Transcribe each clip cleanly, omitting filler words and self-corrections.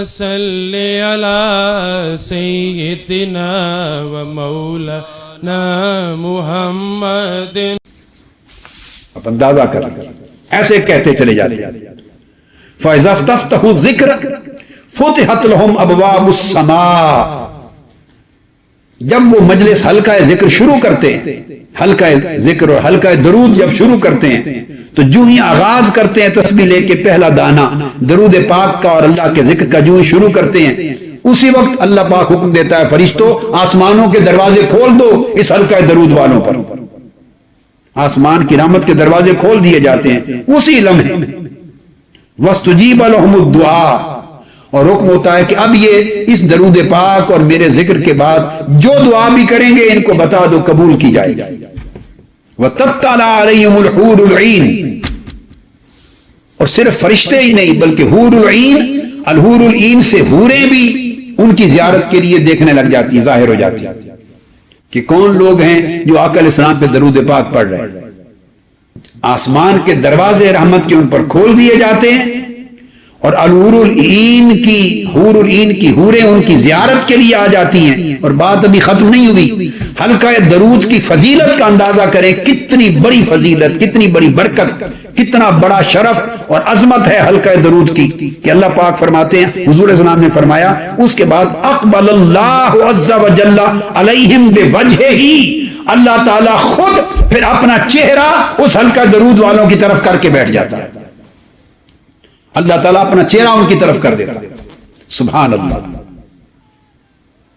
صل علی سیدنا و مولانا محمد. اب اندازہ کر ایسے کہتے چلے جاتے ہیں. فَإِذَا اسْتَفْتَحُوا الذِّكْرَ فُتِحَتْ لَهُمْ أَبْوَابُ السَّمَاءِ. جب وہ مجلس حلقہ ذکر شروع کرتے ہیں، حلقہ ذکر اور حلقہ درود جب شروع کرتے ہیں تو جو ہی آغاز کرتے ہیں تسبیح لے کے پہلا دانہ درود پاک کا اور اللہ کے ذکر کا جو ہی شروع کرتے ہیں، اسی وقت اللہ پاک حکم دیتا ہے فرشتوں آسمانوں کے دروازے کھول دو اس حلقہ درود والوں پر. آسمان کی رحمت کے دروازے کھول دیے جاتے ہیں اسی لمحے. وَاسْتُجِيبَ لَهُمُ الدُّعَاء. اور حکم ہوتا ہے کہ اب یہ اس درود پاک اور میرے ذکر کے بعد جو دعا بھی کریں گے ان کو بتا دو قبول کی جائے گی. وَتَطَّلَعَ عَلَيْهِمُ الْحُورُ الْعِينُ. اور صرف فرشتے ہی نہیں بلکہ حور العین، الحور العین سے حوریں بھی ان کی زیارت کے لیے دیکھنے لگ جاتی ہیں، ظاہر ہو جاتی ہیں کہ کون لوگ ہیں جو آقا علیہ السلام پہ درود پاک پڑھ رہے ہیں. آسمان کے دروازے رحمت کے ان پر کھول دیے جاتے ہیں اور الحور العین کی حوریں ان کی زیارت کے لیے آ جاتی ہیں. اور بات ابھی ختم نہیں ہوئی. حلقہ درود کی فضیلت کا اندازہ کریں، کتنی بڑی فضیلت، کتنی بڑی برکت، کتنا بڑا شرف اور عظمت ہے حلقہ درود کی کہ اللہ پاک فرماتے ہیں، حضور صلی اللہ علیہ وسلم نے فرمایا اس کے بعد اقبل اللہ عز وجل علیہم بوجہہ. اللہ تعالیٰ خود پھر اپنا چہرہ اس حلقہ درود والوں کی طرف کر کے بیٹھ جاتا ہے. اللہ تعالیٰ اپنا چہرہ ان کی طرف کر دیتا ہے. سبحان اللہ،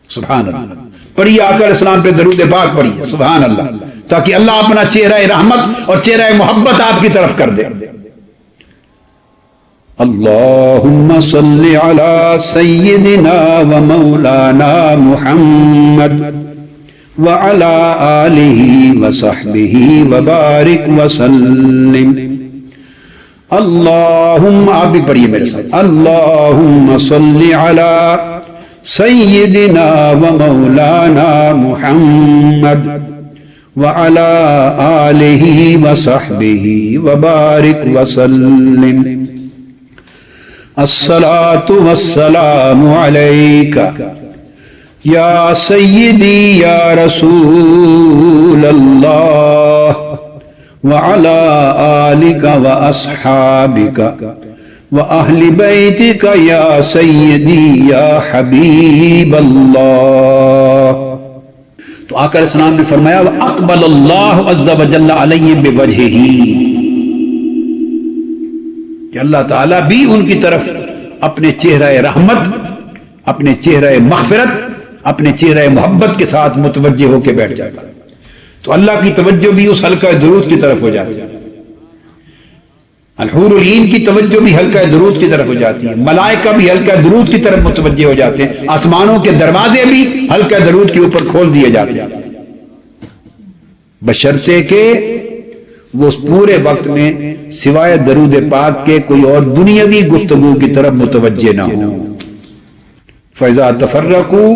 سبحان اللہ. پڑھیے آقا علیہ السلام پہ درود پاک پڑھیے، سبحان اللہ، تاکہ اللہ اپنا چہرہ رحمت اور چہرہ محبت آپ کی طرف کر دے. اللہم صلی علی سیدنا و مولانا محمد وعلی آلہ وصحبہ وبارک وسلم. اللہم، آپ بھی پڑھیے میرے ساتھ، اللہم صلی علی سیدنا و مولانا محمد وعلی آلہ وصحبہ وبارک وسلم. الصلاة والسلام علیکہ یا سیدی یا رسول اللہ وعلى آلك وأصحابك وأهل بيتك يا سيدي يا حبيب الله. تو آقا علیہ السلام نے فرمایا وَأَقْبَلَ اللَّهُ عَزَّ وَجَلَّ عَلَيْهِمْ بِوَجْهِهِ کہ اللہ تعالیٰ بھی ان کی طرف اپنے چہرہ رحمت، اپنے چہرہ مغفرت، اپنے چہرہ محبت کے ساتھ متوجہ ہو کے بیٹھ جاتا ہے. تو اللہ کی توجہ بھی اس حلقہ درود کی طرف ہو جاتی ہے. الحور العین کی توجہ بھی حلقہ درود کی طرف ہو جاتی ہے. ملائکہ بھی حلقہ درود کی طرف متوجہ ہو جاتے ہیں. آسمانوں کے دروازے بھی حلقہ درود کے اوپر کھول دیے جاتے ہیں، بشرطے کہ وہ اس پورے وقت میں سوائے درود پاک کے کوئی اور دنیاوی گفتگو کی طرف متوجہ نہ ہو. فَإِذَا تَفَرَّقُوا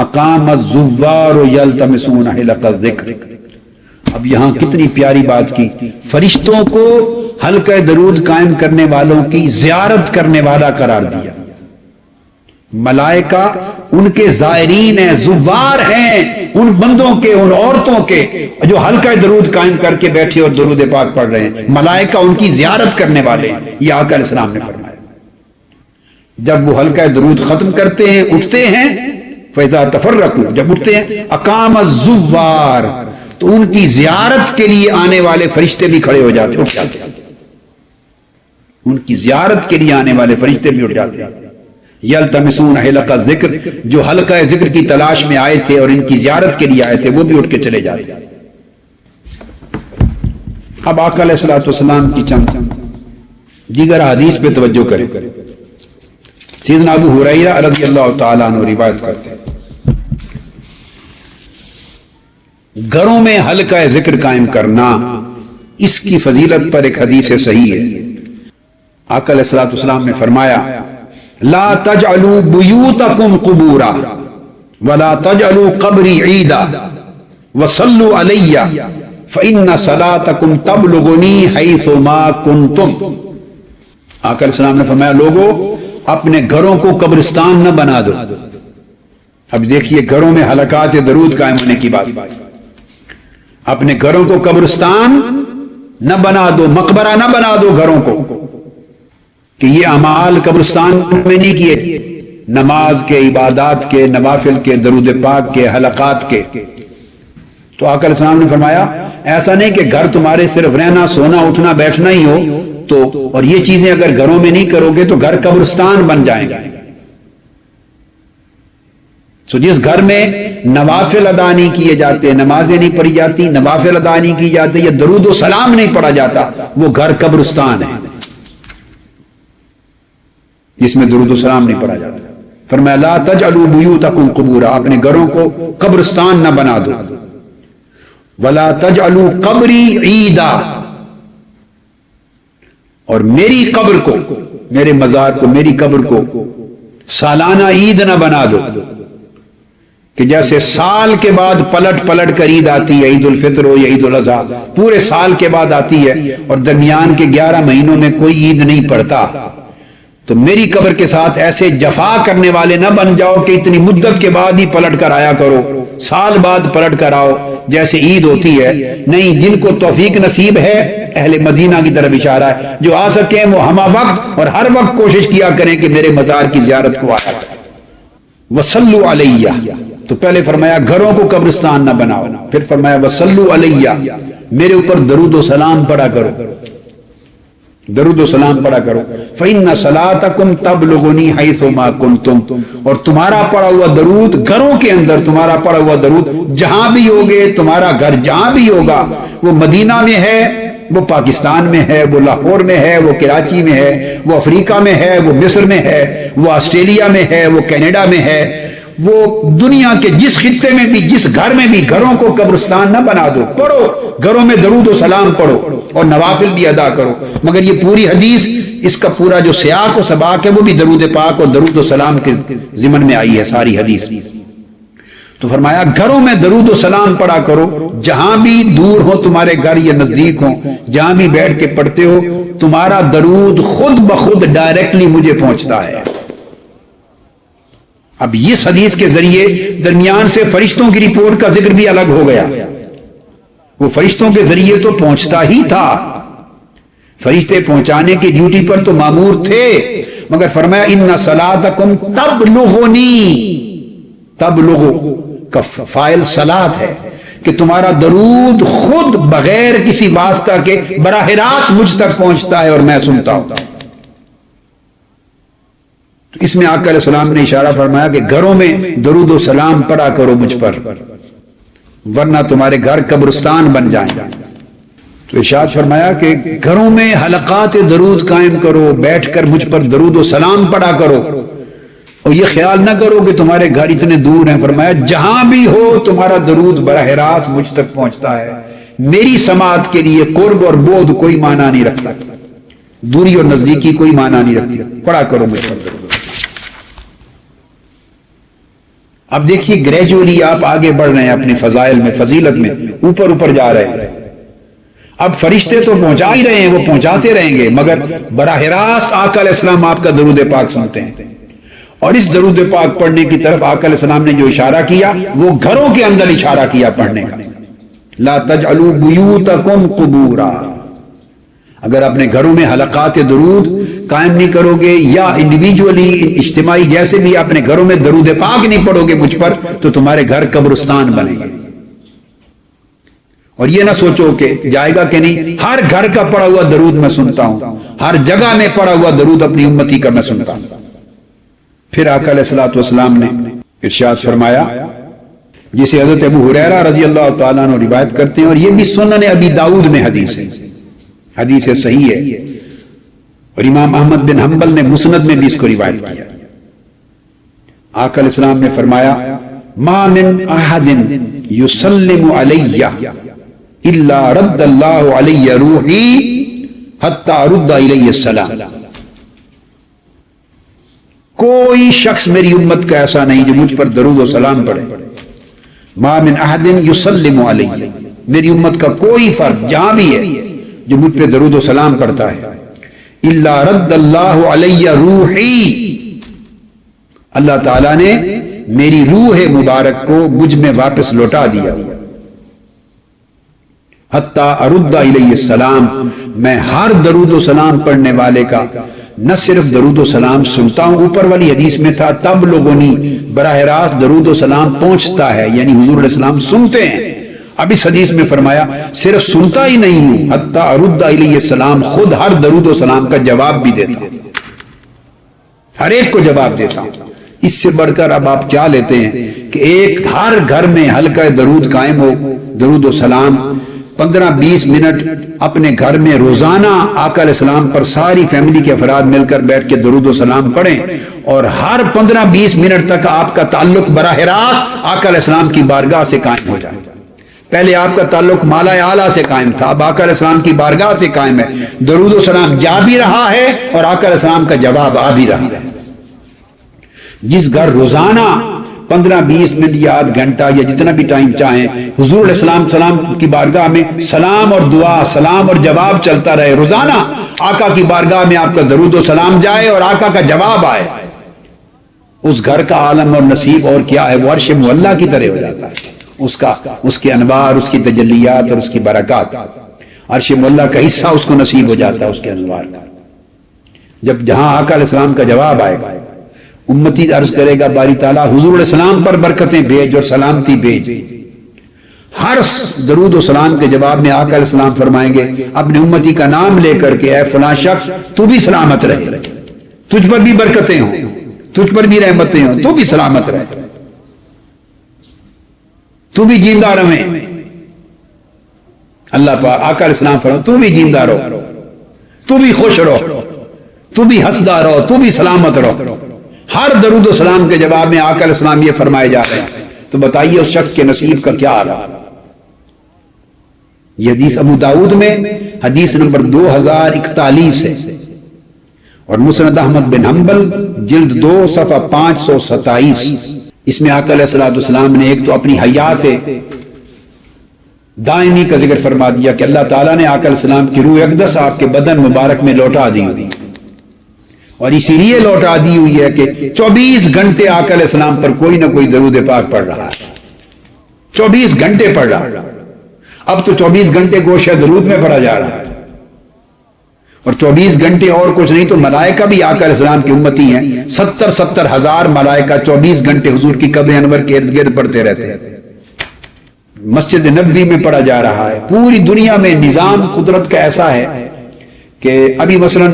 اقام الزوار یلتمسون حلق الذکر. اب یہاں کتنی پیاری بات کی، فرشتوں کو حلقہ درود قائم کرنے والوں کی زیارت کرنے والا قرار دیا. ملائکہ ان کے زائرین ہیں، زوار ہیں ان بندوں کے، ان عورتوں کے جو حلقہ درود قائم کر کے بیٹھے اور درود پاک پڑھ رہے ہیں. ملائکہ ان کی زیارت کرنے والے ہیں. یہ آقا علیہ السلام نے فرمایا. جب وہ حلقہ درود ختم کرتے ہیں، اٹھتے ہیں، فَإِذَا تَفَرَّقُوا جب اٹھتے ہیں، اقام الزوار تو ان کی زیارت کے لیے آنے والے فرشتے بھی کھڑے ہو جاتے، اٹھ جاتے ہیں. ان کی زیارت کے لیے آنے والے فرشتے بھی اٹھ جاتے ہیں. یلتمسون حلق الذکر جو حلقہ ذکر کی تلاش میں آئے تھے اور ان کی زیارت کے لیے آئے تھے وہ بھی اٹھ کے چلے جاتے ہیں. اب آقا علیہ السلام کی چند دیگر حدیث پہ توجہ کریں. سیدنا ابو ہریرہ رضی اللہ تعالیٰ عنہ روایت کرتے ہیں، گھروں میں حلقہ ذکر قائم کرنا، اس کی فضیلت پر ایک حدیث صحیح ہے. آقا علیہ السلام نے فرمایا لا تجعلوا بیوتکم قبورا ولا تجعلوا قبری عیدا وصلوا علی فإن صلاتکم تبلغنی حیث ما کنتم. آقا علیہ السلام نے فرمایا لوگو اپنے گھروں کو قبرستان نہ بنا دو. اب دیکھیے گھروں میں حلقات درود قائم ہونے کی بات. اپنے گھروں کو قبرستان نہ بنا دو, مقبرہ نہ بنا دو گھروں کو, کہ یہ اعمال قبرستان میں نہیں کیے, نماز کے, عبادات کے, نوافل کے, درود پاک کے, حلقات کے. تو آقا علیہ السلام نے فرمایا ایسا نہیں کہ گھر تمہارے صرف رہنا, سونا, اٹھنا, بیٹھنا ہی ہو تو, اور یہ چیزیں اگر گھروں میں نہیں کرو گے تو گھر قبرستان بن جائیں گے. تو جس گھر میں نوافل ادا نہیں کیے جاتے, نمازیں نہیں پڑھی جاتی, نوافل ادا نہیں کی جاتی, یا درود و سلام نہیں پڑھا جاتا, وہ گھر قبرستان ہے جس میں درود و سلام نہیں پڑھا جاتا. فرمایا لا تجعلوا بیوتکم قبورا, اپنے گھروں کو قبرستان نہ بنا دو. ولا تجعلوا قبری عیدا, اور میری قبر کو, میرے مزار کو, میری قبر کو سالانہ عید نہ بنا دو, کہ جیسے سال کے بعد پلٹ پلٹ کر عید آتی ہے, عید الفطر ہو یا عید الاضحیٰ, پورے سال کے بعد آتی ہے اور درمیان کے 11 مہینوں میں کوئی عید نہیں پڑتا. تو میری قبر کے ساتھ ایسے جفا کرنے والے نہ بن جاؤ کہ اتنی مدت کے بعد ہی پلٹ کر آیا کرو, سال بعد پلٹ کر آؤ جیسے عید ہوتی ہے. نہیں, جن کو توفیق نصیب ہے, اہل مدینہ کی طرف اشارہ ہے, جو آ سکیں وہ ہمہ وقت اور ہر وقت کوشش کیا کریں کہ میرے مزار کی زیارت کو آیا. وصلوا علیہ, تو پہلے فرمایا گھروں کو قبرستان نہ بناؤ, پھر فرمایا وصلوا علیہ, میرے اوپر درود و سلام پڑھا کرو, درود و سلام پڑھا کرو. فإن صلاتکم تبلغنی حیث ما کنتم, اور تمہارا پڑھا ہوا درود گھروں کے اندر, تمہارا پڑھا ہوا درود جہاں بھی ہوگے, تمہارا گھر جہاں بھی ہوگا, وہ مدینہ میں ہے, وہ پاکستان میں ہے, وہ لاہور میں ہے, وہ کراچی میں ہے, وہ افریقہ میں ہے, وہ مصر میں ہے, وہ آسٹریلیا میں ہے, وہ کینیڈا میں ہے, وہ دنیا کے جس خطے میں بھی, جس گھر میں بھی, گھروں کو قبرستان نہ بنا دو. پڑھو گھروں میں درود و سلام پڑھو اور نوافل بھی ادا کرو. مگر یہ پوری حدیث, اس کا پورا جو سیاق و سباق ہے وہ بھی درود پاک اور درود و سلام کے ضمن میں آئی ہے ساری حدیث. تو فرمایا گھروں میں درود و سلام پڑھا کرو, جہاں بھی دور ہو تمہارے گھر یا نزدیک ہو, جہاں بھی بیٹھ کے پڑھتے ہو, تمہارا درود خود بخود ڈائریکٹلی مجھے پہنچتا ہے. اب اس حدیث کے ذریعے درمیان سے فرشتوں کی رپورٹ کا ذکر بھی الگ ہو گیا. وہ فرشتوں کے ذریعے تو پہنچتا ہی تھا, فرشتے پہنچانے کی ڈیوٹی پر تو مامور تھے, مگر فرمایا ان صلاتکم تبلغنی, تبلغ کا فاعل صلات ہے, کہ تمہارا درود خود بغیر کسی واسطہ کے براہ راست مجھ تک پہنچتا ہے اور میں سنتا ہوں. تو اس میں آقا علیہ السلام نے اشارہ فرمایا کہ گھروں میں درود و سلام پڑھا کرو مجھ پر, ورنہ تمہارے گھر قبرستان بن جائیں. تو ارشاد فرمایا کہ گھروں میں حلقات درود قائم کرو, بیٹھ کر مجھ پر درود و سلام پڑھا کرو, اور یہ خیال نہ کرو کہ تمہارے گھر اتنے دور ہیں. فرمایا جہاں بھی ہو تمہارا درود براہ راست مجھ تک پہنچتا ہے. میری سماعت کے لیے قرب اور بعد کوئی معنی نہیں رکھتا, دوری اور نزدیکی کوئی معنی نہیں رکھتی, پڑھا کرو مجھ پر درود. اب دیکھیے گریجولی آپ آگے بڑھ رہے ہیں اپنے فضائل میں, فضیلت میں اوپر اوپر جا رہے ہیں. اب فرشتے تو پہنچا ہی رہے ہیں, وہ پہنچاتے رہیں گے, مگر براہ راست آقا علیہ السلام آپ کا درود پاک سنتے ہیں. اور اس درود پاک پڑھنے کی طرف آقا علیہ السلام نے جو اشارہ کیا وہ گھروں کے اندر اشارہ کیا پڑھنے کا. لا تجعلوا بیوتکم قبورا, اگر اپنے گھروں میں حلقات درود قائم نہیں کرو گے, یا انڈیویجولی اجتماعی جیسے بھی اپنے گھروں میں درود پاک نہیں پڑھو گے مجھ پر, تو تمہارے گھر قبرستان بنیں گے. اور یہ نہ سوچو کہ جائے گا کہ نہیں, ہر گھر کا پڑھا ہوا درود میں سنتا ہوں, ہر جگہ میں پڑھا ہوا درود اپنی امتی کا میں سنتا ہوں. پھر آقا علیہ الصلوۃ والسلام نے ارشاد فرمایا, جسے حضرت ابو ہریرہ رضی اللہ تعالیٰ عنہ روایت کرتے ہیں, اور یہ بھی سنن ابی داؤد میں حدیث ہے, حدیث صحیح ہے, اور امام احمد بن حنبل نے مسند میں بھی اس کو روایت کیا. آقا علیہ السلام نے فرمایا ما من احد یسلم علی الا رد اللہ علی روحی حتی رد علی السلام. کوئی شخص میری امت کا ایسا نہیں جو مجھ پر درود و سلام پڑھے. ما من احد یسلم علی, میری امت کا کوئی فرد جہاں بھی ہے جو مجھ پہ درود و سلام پڑھتا ہے, الا رد اللہ علیہ روحی، اللہ تعالیٰ نے میری روح مبارک کو مجھ میں واپس لوٹا دیا، حتی ارد الیہ السلام، میں ہر درود و سلام پڑھنے والے کا نہ صرف درود و سلام سنتا ہوں، اوپر والی حدیث میں تھا تب لوگونی، براہ راست درود و سلام پہنچتا ہے، یعنی حضور علیہ السلام سنتے ہیں۔ اب اس حدیث میں فرمایا صرف سنتا ہی نہیں ہوں، حتی ارد الیہ السلام، خود ہر درود و سلام کا جواب بھی دیتا ہوں، ہر ایک کو جواب دیتا ہوں۔ اس سے بڑھ کر اب آپ کیا لیتے ہیں کہ ایک ہر گھر میں حلقہ درود قائم ہو، درود و سلام 15-20 منٹ اپنے گھر میں روزانہ آقا علیہ السلام پر ساری فیملی کے افراد مل کر بیٹھ کے درود و سلام پڑھیں، اور ہر 15-20 منٹ تک آپ کا تعلق براہ راست آقا علیہ السلام کی بارگاہ سے قائم ہو جائے۔ پہلے آپ کا تعلق مالا اعلیٰ سے قائم تھا، اب آقا علیہ السلام کی بارگاہ سے قائم ہے، درود و سلام جا بھی رہا ہے اور آقا علیہ السلام کا جواب آ بھی رہا ہے۔ جس گھر روزانہ 15-20 منٹ یا آدھ گھنٹہ یا جتنا بھی ٹائم چاہیں حضور علیہ السلام کی بارگاہ میں سلام اور دعا، سلام اور جواب چلتا رہے، روزانہ آقا کی بارگاہ میں آپ کا درود و سلام جائے اور آقا کا جواب آئے، اس گھر کا عالم اور نصیب اور کیا ہے، وہ عرش معلیٰ کی طرح ہو جاتا ہے، اس کے انوار، اس کی تجلیات اور اس کی برکات، عرش معلیٰ کا حصہ اس کو نصیب ہو جاتا ہے، اس کے انوار کا۔ جب جہاں آقا علیہ السلام کا جواب آئے گا، امتی عرض کرے گا باری تعالیٰ حضور علیہ السلام پر برکتیں بھیج اور سلامتی بھیج۔ ہر درود و سلام کے جواب میں آقا علیہ السلام فرمائیں گے اپنے امتی کا نام لے کر کے، اے فلاں شخص تو بھی سلامت رہے، تجھ پر بھی برکتیں ہوں، تجھ پر بھی رحمتیں ہوں، تو بھی سلامت رہے، تو بھی جیندہ رہے۔ اللہ پاک آقا علیہ السلام فرمائیں تو بھی جیندہ رہو، تو بھی خوش رہو، تو بھی ہنسدا رہو، تو بھی سلامت رہو۔ ہر درود و سلام کے جواب میں آقا علیہ السلام یہ فرمائے جا رہے ہیں، تو بتائیے اس شخص کے نصیب کا کیا حال ہے۔ یہ حدیث ابو داؤد میں حدیث نمبر 2041 ہے، اور مسند احمد بن حنبل جلد 2 صفحہ 527، اس میں آقا علیہ السلام نے ایک تو اپنی حیات دائمی کا ذکر فرما دیا کہ اللہ تعالیٰ نے آقا علیہ السلام کی روح اقدس آپ کے بدن مبارک میں لوٹا دی ہوئی، اور اسی لیے لوٹا دی ہوئی ہے کہ 24 گھنٹے آقا علیہ السلام پر کوئی نہ کوئی درود پاک پڑھ رہا ہے، 24 گھنٹے پڑھ رہا ہے۔ اب تو 24 گھنٹے گوشہ درود میں پڑھا جا رہا ہے، اور 24 گھنٹے اور کچھ نہیں تو ملائکہ بھی آقا علیہ السلام کی امتی ہیں، 70 ہزار ملائکہ 24 گھنٹے حضور کی قبر انور کے ارد گرد پڑھتے رہتے ہیں۔ مسجد نبوی میں پڑھا جا رہا ہے۔ پوری دنیا میں نظام قدرت کا ایسا ہے کہ ابھی مثلا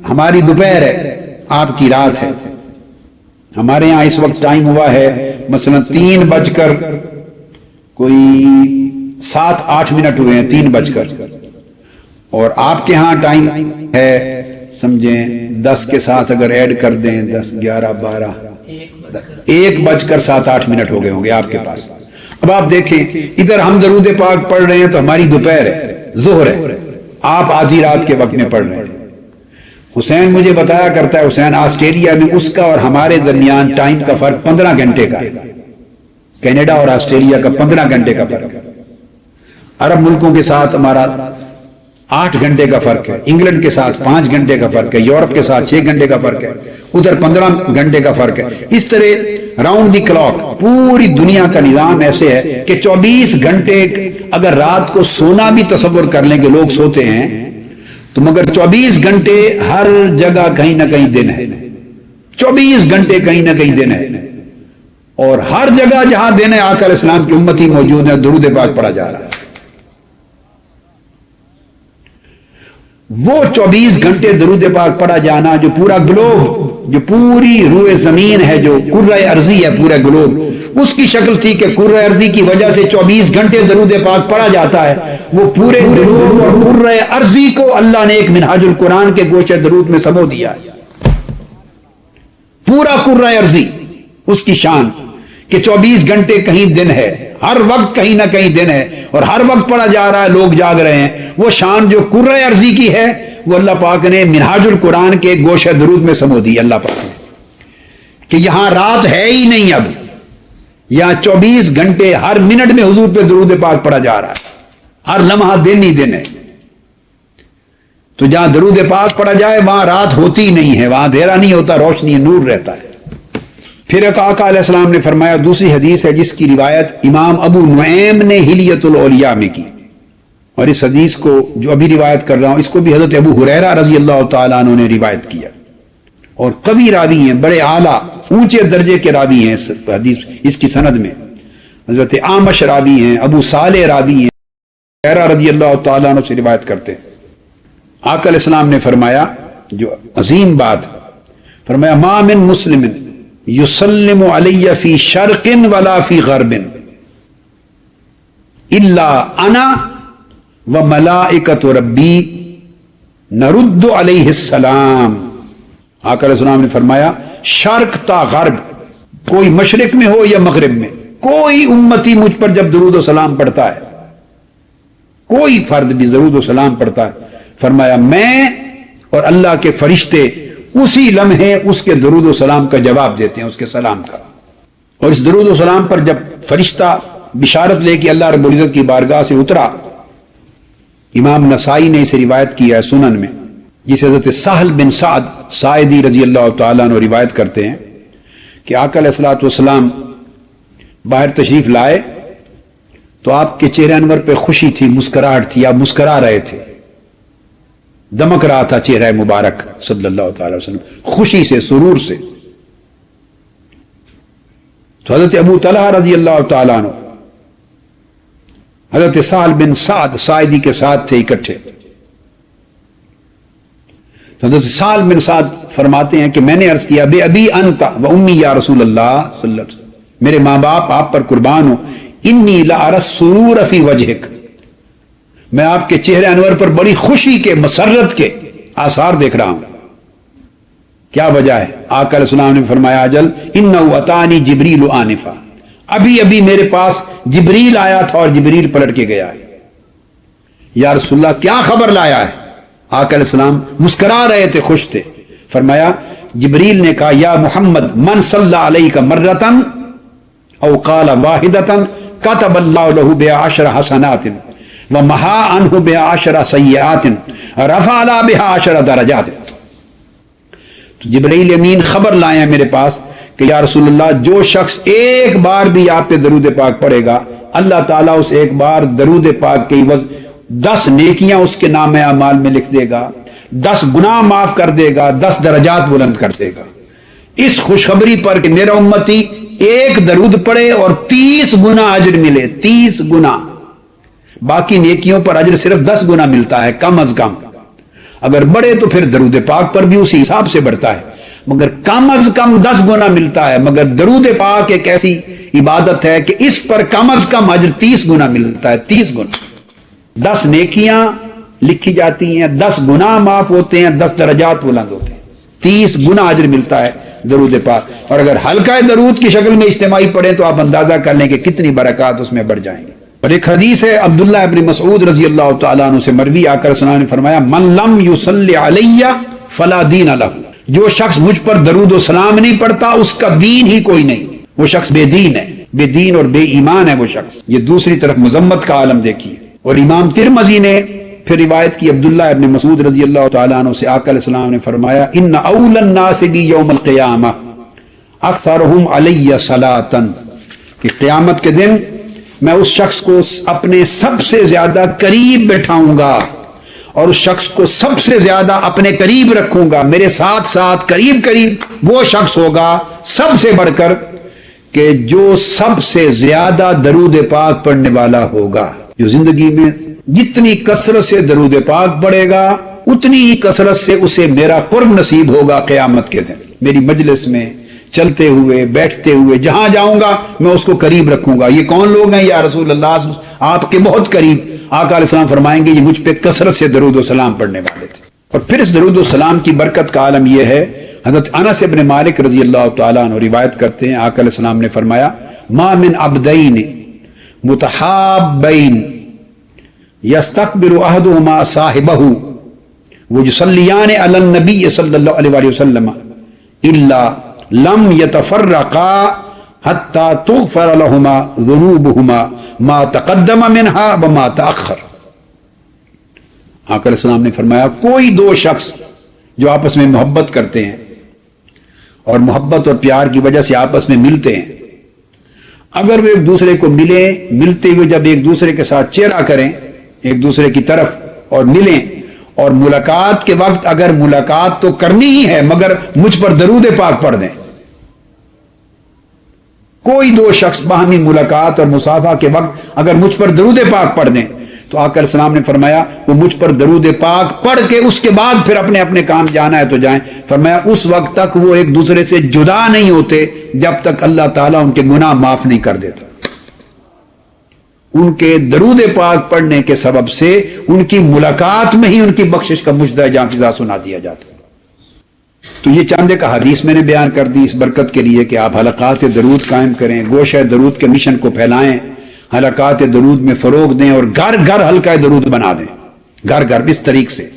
ہماری دوپہر ہے، آپ کی رات ہے، ہمارے ہاں اس وقت ٹائم ہوا ہے مثلا 3 بج کر کوئی 7-8 منٹ ہوئے ہیں، 3 بج کر، اور آپ کے ہاں ٹائم ہے سمجھیں 10 کے ساتھ اگر ایڈ کر دیں 10 11 12 1 بج کر 7-8 منٹ ہو گئے ہوں گے آپ کے پاس۔ اب آپ دیکھیں ادھر ہم درود پاک پڑھ رہے ہیں تو ہماری دوپہر ہے، ظہر ہے، آپ آدھی رات کے وقت میں پڑھ رہے ہیں۔ حسین مجھے بتایا کرتا ہے، حسین آسٹریلیا میں اس کا اور ہمارے درمیان ٹائم کا فرق 15 گھنٹے کا ہے، کینیڈا اور آسٹریلیا کا 15 گھنٹے کا فرق ہے۔ عرب ملکوں کے ساتھ ہمارا 8 گھنٹے کا فرق ہے، انگلینڈ کے ساتھ 5 گھنٹے کا فرق ہے، یورپ کے ساتھ 6 گھنٹے کا فرق ہے، ادھر 15 گھنٹے کا فرق ہے۔ اس طرح راؤنڈ دی کلاک پوری دنیا کا نظام ایسے ہے کہ 24 گھنٹے اگر رات کو سونا بھی تصور کر لیں کہ لوگ سوتے ہیں تو مگر 24 گھنٹے ہر جگہ کہیں نہ کہیں دن ہے، 24 گھنٹے کہیں نہ کہیں دن ہے، اور ہر جگہ جہاں دن ہے آقا علیہ السلام کی امتی موجود ہے، درود پاک پڑھا جا رہا ہے۔ وہ 24 گھنٹے درود پاک پڑھا جانا، جو پورا گلوب، جو پوری روئے زمین ہے، جو کرۂ ارضی ہے پورا گلوب، اس کی شکل تھی کہ کرۂ ارضی کی وجہ سے 24 گھنٹے درود پاک پڑھا جاتا ہے۔ وہ پورے گلوب اور کرۂ ارضی کو اللہ نے ایک منہاج القرآن کے گوشہ درود میں سمو دیا ہے۔ پورا کرۂ ارضی اس کی شان کہ 24 گھنٹے کہیں دن ہے، ہر وقت کہیں نہ کہیں دن ہے، اور ہر وقت پڑھا جا رہا ہے، لوگ جاگ رہے ہیں۔ وہ شان جو کرۂ ارضی کی ہے وہ اللہ پاک نے منہاج القرآن کے گوشہ درود میں سمو دی اللہ پاک نے، کہ یہاں رات ہے ہی نہیں، اب یہاں 24 گھنٹے ہر منٹ میں حضور پہ درود پاک پڑھا جا رہا ہے، ہر لمحہ دن ہی دن ہے۔ تو جہاں درود پاک پڑھا جائے وہاں رات ہوتی نہیں ہے، وہاں اندھیرا نہیں ہوتا، روشنی نور رہتا ہے۔ پھر ایک آقا علیہ السلام نے فرمایا، دوسری حدیث ہے جس کی روایت امام ابو نعیم نے حلیۃ الاولیاء میں کی، اور اس حدیث کو جو ابھی روایت کر رہا ہوں اس کو بھی حضرت ابو ہریرہ رضی اللہ تعالیٰ عنہ نے روایت کیا، اور قوی راوی ہیں، بڑے اعلیٰ اونچے درجے کے راوی ہیں اس حدیث، اس کی سند میں حضرت اعمش راوی ہیں، ابو صالح راوی ہیں، ہریرہ رضی اللہ تعالیٰ عنہ سے روایت کرتے ہیں۔ آقا علیہ السلام نے فرمایا، جو عظیم بات، فرمایا ما من مسلم یسلم علی فی شرق ولا فی غرب الا انا وملائکۃ ربی نرد علیہ السلام۔ آقا علیہ السلام نے فرمایا شرق تا غرب، کوئی مشرق میں ہو یا مغرب میں، کوئی امتی مجھ پر جب درود و سلام پڑھتا ہے، کوئی فرد بھی درود و سلام پڑھتا ہے، فرمایا میں اور اللہ کے فرشتے اسی لمحے اس کے درود و سلام کا جواب دیتے ہیں، اس کے سلام کا۔ اور اس درود و سلام پر جب فرشتہ بشارت لے کے اللہ رب العزت کی بارگاہ سے اترا، امام نسائی نے اسے روایت کیا ہے سنن میں، جسے حضرت سہل بن سعد ساعدی رضی اللہ تعالیٰ عنہ روایت کرتے ہیں کہ آقا علیہ الصلوۃ والسلام باہر تشریف لائے تو آپ کے چہرے انور پہ خوشی تھی، مسکراہٹ تھی، آپ مسکرا رہے تھے، دمک رہا تھا چہرہ مبارک صلی اللہ تعالی وسلم خوشی سے، سرور سے۔ تو حضرت ابو طلحہ رضی اللہ تعالیٰ عنہ حضرت سہل بن سعد ساعدی کے ساتھ تھے اکٹھے۔ تو حضرت سہل بن سعد فرماتے ہیں کہ میں نے عرض کیا بے ابی انت و امی یا رسول اللہ صلی اللہ علیہ وسلم، میرے ماں باپ آپ پر قربان ہو، انی لأری السرور فی وجہک، میں آپ کے چہرے انور پر بڑی خوشی کے، مسرت کے آثار دیکھ رہا ہوں۔ کیا وجہ ہے؟ آقا علیہ السلام نے فرمایا اجل انہ اتانی جبریل آنفا، ابھی ابھی میرے پاس جبریل آیا تھا اور جبریل پلٹ کے گیا ہے۔ یا رسول اللہ کیا خبر لایا ہے؟ آقا علیہ السلام مسکرا رہے تھے، خوش تھے۔ فرمایا جبریل نے کہا یا محمد من صلی علیک مرتن او قال واحدتن کتب اللہ لہ بعشر حسنات ومحا عنہ بعشر سیئات رفع لا بعشر درجات۔ تو جبرائیل امین خبر لائے ہیں میرے پاس کہ یا رسول اللہ جو شخص ایک بار بھی آپ پہ درود پاک پڑھے گا، اللہ تعالیٰ اس ایک بار درود پاک کے عوض 10 نیکیاں اس کے نام اعمال میں لکھ دے گا، 10 گناہ معاف کر دے گا، 10 درجات بلند کر دے گا۔ اس خوشخبری پر کہ میرا امتی ایک درود پڑھے اور 30 گنا اجر ملے، 30 گنا، باقی نیکیوں پر اجر صرف 10 گنا ملتا ہے کم از کم، اگر بڑھے تو پھر درود پاک پر بھی اسی حساب سے بڑھتا ہے، مگر کم از کم 10 گنا ملتا ہے۔ مگر درود پاک ایک ایسی عبادت ہے کہ اس پر کم از کم اجر 30 گنا ملتا ہے، 30 گنا، 10 نیکیاں لکھی جاتی ہیں، 10 گناہ معاف ہوتے ہیں، 10 درجات بلند ہوتے ہیں، 30 گنا اجر ملتا ہے درود پاک۔ اور اگر حلقہ درود کی شکل میں اجتماعی پڑھیں تو آپ اندازہ کر لیں کہ کتنی برکات اس میں بڑھ جائیں گے۔ اور ایک حدیث ہے عبداللہ ابن مسعود رضی اللہ تعالیٰ عنہ سے مروی، آقا رسول اللہ نے فرمایا من لم یصلی علی فلا دین لہ، جو شخص مجھ پر درود و سلام نہیں پڑھتا اس کا دین ہی کوئی نہیں، وہ شخص بے دین ہے، بے دین اور بے ایمان ہے وہ شخص۔ یہ دوسری طرف مذمت کا عالم دیکھیے۔ اور امام ترمذی نے پھر روایت کی عبداللہ ابن مسعود رضی اللہ تعالیٰ عنہ سے، آقا علیہ السلام نے فرمایا ان اول الناس بی یوم القیامہ اکثرہم علی صلاۃ، کہ قیامت کے دن میں اس شخص کو اپنے سب سے زیادہ قریب بٹھاؤں گا اور اس شخص کو سب سے زیادہ اپنے قریب رکھوں گا، میرے ساتھ ساتھ قریب قریب وہ شخص ہوگا سب سے بڑھ کر کہ جو سب سے زیادہ درود پاک پڑھنے والا ہوگا۔ جو زندگی میں جتنی کثرت سے درود پاک پڑھے گا اتنی ہی کثرت سے اسے میرا قرب نصیب ہوگا قیامت کے دن۔ میری مجلس میں چلتے ہوئے بیٹھتے ہوئے جہاں جاؤں گا میں اس کو قریب رکھوں گا۔ یہ کون لوگ ہیں یا رسول اللہ؟ آپ کے بہت قریب۔ آقا علیہ السلام فرمائیں گے یہ مجھ پہ کثرت سے درود و سلام پڑھنے والے تھے۔ اور پھر اس درود و سلام کی برکت کا عالم یہ ہے، حضرت انس بن مالک رضی اللہ تعالیٰ عنہ روایت کرتے ہیں، آقا علیہ السلام نے فرمایا ما من عبدین متحابین یستقبل احدہما صاحبہ ویصلیان علی النبی صلی اللہ علیہ وسلم الا لم یتفرقا حتی تغفر لہما ذنوبہما ما تقدم منہا وما تأخر۔ آقا علیہ السلام نے فرمایا کوئی دو شخص جو آپس میں محبت کرتے ہیں اور محبت اور پیار کی وجہ سے آپس میں ملتے ہیں، اگر وہ ایک دوسرے کو ملتے ہوئے جب ایک دوسرے کے ساتھ چہرہ کریں ایک دوسرے کی طرف اور ملیں، اور ملاقات کے وقت اگر ملاقات تو کرنی ہی ہے مگر مجھ پر درود پاک پڑھ دیں، کوئی دو شخص باہمی ملاقات اور مصافحہ کے وقت اگر مجھ پر درود پاک پڑھ دیں، تو آقا علیہ السلام نے فرمایا وہ مجھ پر درود پاک پڑھ کے اس کے بعد پھر اپنے اپنے کام جانا ہے تو جائیں، فرمایا اس وقت تک وہ ایک دوسرے سے جدا نہیں ہوتے جب تک اللہ تعالیٰ ان کے گناہ معاف نہیں کر دیتا۔ ان کے درود پاک پڑھنے کے سبب سے ان کی ملاقات میں ہی ان کی بخشش کا مجدہ جاں فضا سنا دیا جاتا ہے۔ تو یہ چند ایک حدیث میں نے بیان کر دی اس برکت کے لیے کہ آپ حلقات درود قائم کریں، گوشہ درود کے مشن کو پھیلائیں، حلقات درود میں فروغ دیں اور گھر گھر حلقہ درود بنا دیں، گھر گھر اس طریق سے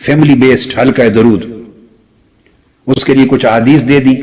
فیملی بیسڈ حلقہ درود۔ اس کے لیے کچھ حدیث دے دی۔